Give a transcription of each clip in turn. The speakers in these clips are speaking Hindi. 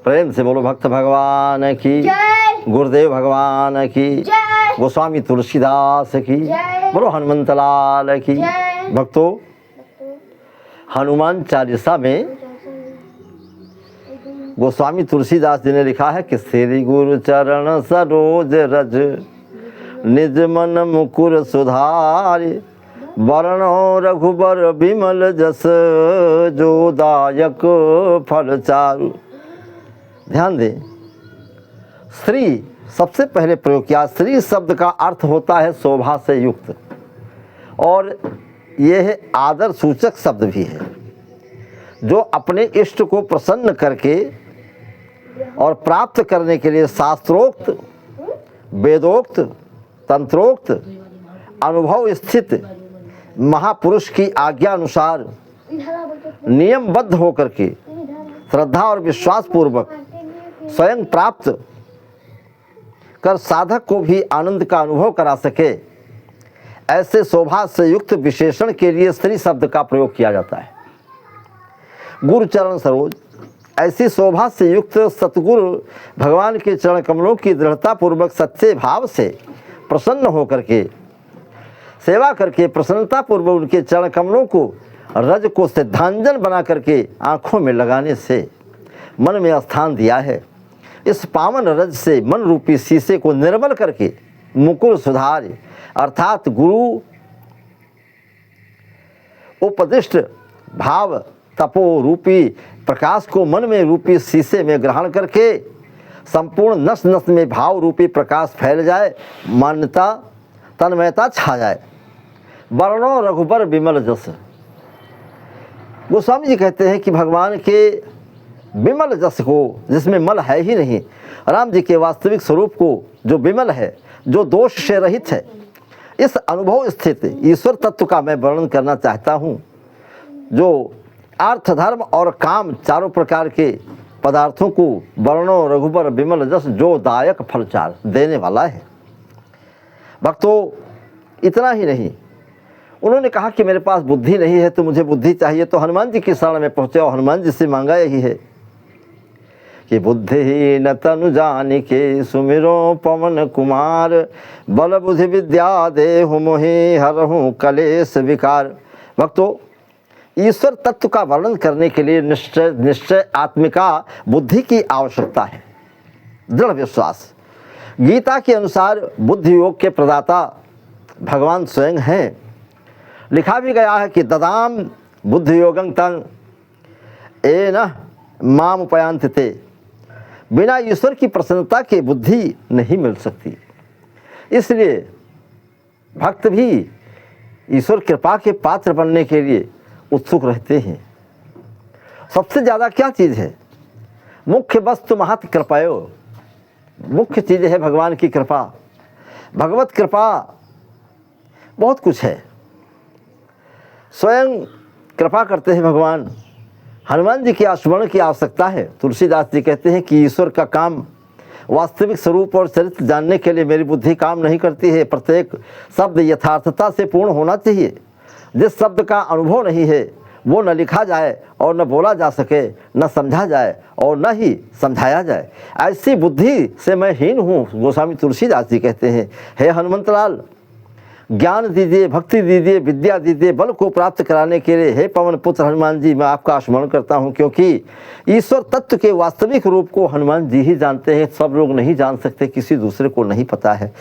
प्रेम से बोलो भक्त भगवान की, गुरुदेव भगवान की, गोस्वामी तुलसीदास की, बोलो हनुमंत लाल की। भक्तों, हनुमान चालीसा में गोस्वामी तुलसीदास जी ने लिखा है कि श्री गुरु चरण सरोज रज निज मन मुकुर सुधारि, वरणो रघुबर बिमल जस जो दायक फल चारु। ध्यान दें, श्री सबसे पहले प्रयोग किया। श्री शब्द का अर्थ होता है शोभा से युक्त, और यह आदर सूचक शब्द भी है। जो अपने इष्ट को प्रसन्न करके और प्राप्त करने के लिए शास्त्रोक्त, वेदोक्त, तंत्रोक्त, अनुभव स्थित महापुरुष की आज्ञा अनुसार नियमबद्ध होकर के श्रद्धा और विश्वास पूर्वक स्वयं प्राप्त कर साधक को भी आनंद का अनुभव करा सके, ऐसे शोभा से युक्त विशेषण के लिए श्री शब्द का प्रयोग किया जाता है। गुरु चरण सरोज, ऐसी शोभा से युक्त सतगुरु भगवान के चरण कमलों की दृढ़ता पूर्वक सच्चे भाव से प्रसन्न होकर के सेवा करके प्रसन्नता पूर्वक उनके चरण कमलों को रज को सिद्धांजन बना करके आँखों में लगाने से मन में स्थान दिया है। इस पावन रज से मन रूपी शीशे को निर्मल करके मुकुर सुधार अर्थात गुरु उपदिष्ट भाव तपो रूपी प्रकाश को मन में रूपी शीशे में ग्रहण करके संपूर्ण नस नस में भाव रूपी प्रकाश फैल जाए, मान्यता तन्मयता छा जाए। वर्णो रघुबर विमल जस, गोस्वामी जी कहते हैं कि भगवान के विमल जस को, जिसमें मल है ही नहीं, राम जी के वास्तविक स्वरूप को जो विमल है, जो दोष से रहित है, इस अनुभव स्थित ईश्वर तत्व का मैं वर्णन करना चाहता हूँ, जो अर्थ धर्म और काम चारों प्रकार के पदार्थों को वर्णो रघुबर विमल जस जो दायक फलचार देने वाला है। भक्तों, इतना ही नहीं, उन्होंने कहा कि मेरे पास बुद्धि नहीं है तो मुझे बुद्धि चाहिए, तो हनुमान जी की शरण में पहुँचे और हनुमान जी से मांगा यही है कि बुद्धिहीन तनु जानिके सुमिरो पवन कुमार, बल बुद्धि विद्या देहु मोहि हरहु कलेश विकार। भक्तों, ईश्वर तत्व का वर्णन करने के लिए निश्चय आत्मिका बुद्धि की आवश्यकता है, दृढ़ विश्वास। गीता के अनुसार बुद्धि योग के प्रदाता भगवान स्वयं हैं। लिखा भी गया है कि ददाम बुद्धि योगं तंग एन माम उपयांत ते, बिना ईश्वर की प्रसन्नता के बुद्धि नहीं मिल सकती। इसलिए भक्त भी ईश्वर कृपा के पात्र बनने के लिए उत्सुक रहते हैं। सबसे ज़्यादा क्या चीज़ है? मुख्य वस्तु महत कृपयो, मुख्य चीज़ है भगवान की कृपा। भगवत कृपा बहुत कुछ है, स्वयं कृपा करते हैं भगवान। हनुमान जी के स्मरण की आवश्यकता है। तुलसीदास जी कहते हैं कि ईश्वर का काम वास्तविक स्वरूप और चरित्र जानने के लिए मेरी बुद्धि काम नहीं करती है। प्रत्येक शब्द यथार्थता से पूर्ण होना चाहिए। जिस शब्द का अनुभव नहीं है वो न लिखा जाए और न बोला जा सके, न समझा जाए और न ही समझाया जाए, ऐसी बुद्धि से मैं हीन हूँ। गोस्वामी तुलसीदास जी कहते हैं, हे हनुमंतलाल, ज्ञान दीजिए, भक्ति दीजिए, विद्या दीजिए, बल को प्राप्त कराने के लिए हे पवन पुत्र हनुमान जी मैं आपका स्मरण करता हूँ, क्योंकि ईश्वर तत्व के वास्तविक रूप को हनुमान जी ही जानते हैं। सब लोग नहीं जान सकते, किसी दूसरे को नहीं पता है।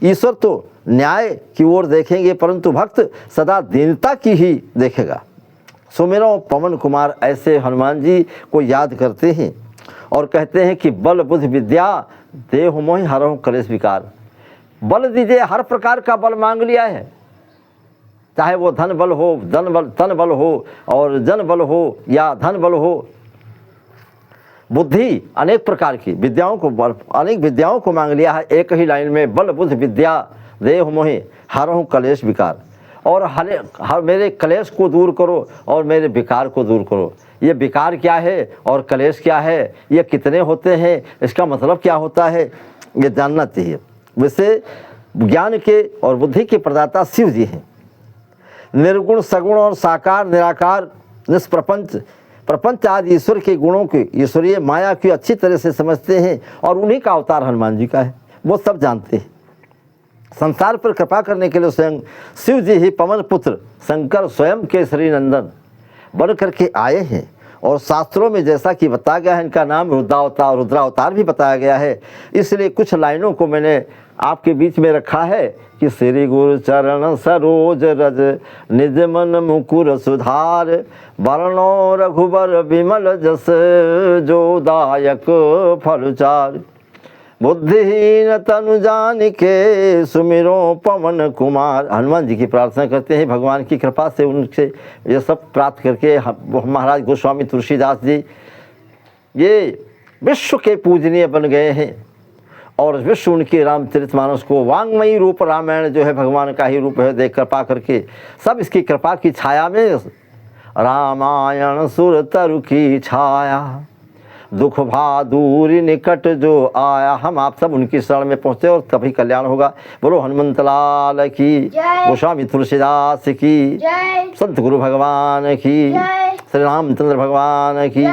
ईश्वर तो न्याय की ओर देखेंगे, परंतु भक्त सदा दीनता की ही देखेगा। सुमिरो पवन कुमार, ऐसे हनुमान जी को याद करते हैं और कहते हैं कि बल बुद्धि विद्या देहु मोहि हरहु कलेश विकार। बल दीजिए, हर प्रकार का बल मांग लिया है, चाहे वो धन बल हो, तन बल हो और जन बल हो या धन बल हो। बुद्धि अनेक प्रकार की विद्याओं को, अनेक विद्याओं को मांग लिया है एक ही लाइन में, बल बुद्धि विद्या देहु मोहि हरहु कलेश विकार। और हर मेरे कलेश को दूर करो और मेरे विकार को दूर करो। ये विकार क्या है और कलेश क्या है, ये कितने होते हैं, इसका मतलब क्या होता है, ये जानना चाहिए। वैसे ज्ञान के और बुद्धि के प्रदाता शिव जी हैं। निर्गुण सगुण और साकार निराकार निष्प्रपंच प्रपंच आदि ईश्वर के गुणों की, ईश्वरीय माया की अच्छी तरह से समझते हैं और उन्हीं का अवतार हनुमान जी का है, वो सब जानते हैं। संसार पर कृपा करने के लिए स्वयं शिव जी ही पवन पुत्र शंकर स्वयं केसरी नंदन बन करके आए हैं। और शास्त्रों में जैसा कि बताया गया है, इनका नाम रुद्रावतार भी बताया गया है। इसलिए कुछ लाइनों को मैंने आपके बीच में रखा है कि श्री गुरु चरण सरोज रज निज मन मुकुर सुधार, वर्णो रघुबर विमल जस जो दायक फलचार, बुद्धिहीन तनु जानिके सुमिरो पवन कुमार। हनुमान जी की प्रार्थना करते हैं, भगवान की कृपा से उनसे ये सब प्राप्त करके महाराज गोस्वामी तुलसीदास जी ये विश्व के पूजनीय बन गए हैं। और विश्व उनके रामचरितमानस को वांग्मयी रूप रामायण जो है भगवान का ही रूप है, देख कृपा करके सब इसकी कृपा की छाया में, रामायण सुर तरु की छाया, दुख भा दूर निकट जो आया। हम आप सब उनकी शरण में पहुँचे और तभी कल्याण होगा। बोलो हनुमंत लाल की, गोस्वामी तुलसीदास की, संत गुरु भगवान की, श्री रामचंद्र भगवान की।